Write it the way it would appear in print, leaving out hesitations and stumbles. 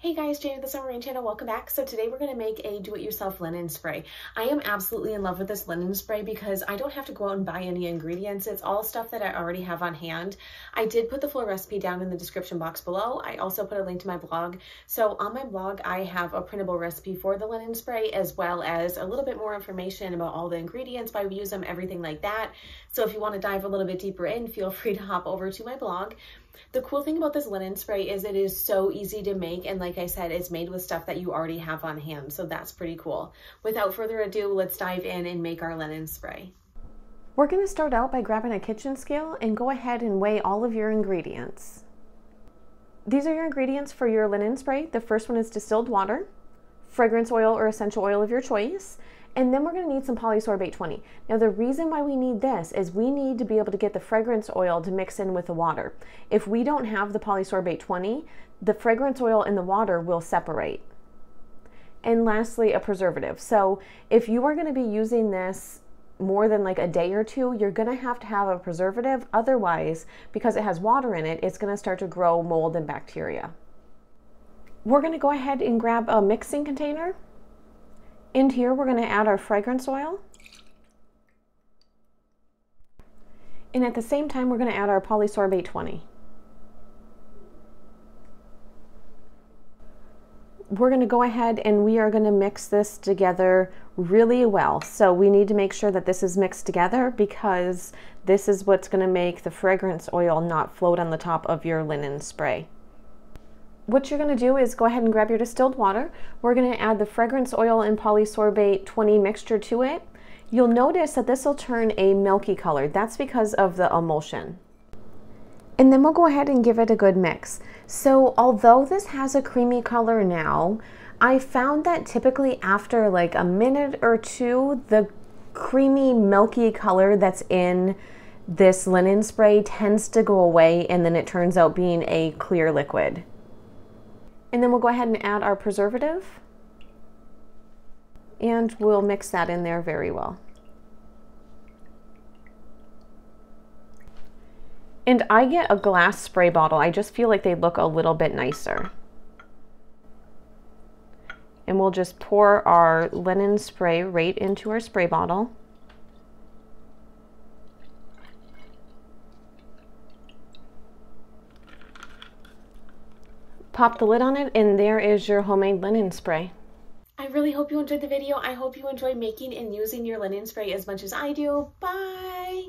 Hey guys, Jane of the Summer Rain channel, welcome back. So today we're going to make a do-it-yourself linen spray. I am absolutely in love with this linen spray because I don't have to go out and buy any ingredients. It's all stuff that I already have on hand. I did put the full recipe down in the description box below. I also put a link to my blog. So on my blog, I have a printable recipe for the linen spray as well as a little bit more information about all the ingredients, why we use them, everything like that. So if you want to dive a little bit deeper in, feel free to hop over to my blog. The cool thing about this linen spray is it is so easy to make, and like I said, it's made with stuff that you already have on hand, so that's pretty cool. Without further ado, let's dive in and make our linen spray. We're going to start out by grabbing a kitchen scale and go ahead and weigh all of your ingredients. These are your ingredients for your linen spray. The first one is distilled water, fragrance oil or essential oil of your choice, and then we're going to need some polysorbate 20. Now the reason why we need this is we need to be able to get the fragrance oil to mix in with the water. If we don't have the polysorbate 20, the fragrance oil and the water will separate. And lastly, a preservative. So if you are going to be using this more than like a day or two, you're going to have a preservative. Otherwise, because it has water in it, it's going to start to grow mold and bacteria. We're going to go ahead and grab a mixing container. In here, we're going to add our fragrance oil. And at the same time, we're going to add our polysorbate 20. We're going to go ahead and we are going to mix this together really well. So we need to make sure that this is mixed together because this is what's going to make the fragrance oil not float on the top of your linen spray. What you're going to do is go ahead and grab your distilled water. We're going to add the fragrance oil and polysorbate 20 mixture to it. You'll notice that this will turn a milky color. That's because of the emulsion. And then we'll go ahead and give it a good mix. So although this has a creamy color now, I found that typically after like a minute or two, the creamy milky color that's in this linen spray tends to go away, and then it turns out being a clear liquid. And then we'll go ahead and add our preservative, and we'll mix that in there very well. And I get a glass spray bottle. I just feel like they look a little bit nicer. And we'll just pour our linen spray right into our spray bottle. Pop the lid on it, and there is your homemade linen spray. I really hope you enjoyed the video. I hope you enjoy making and using your linen spray as much as I do. Bye!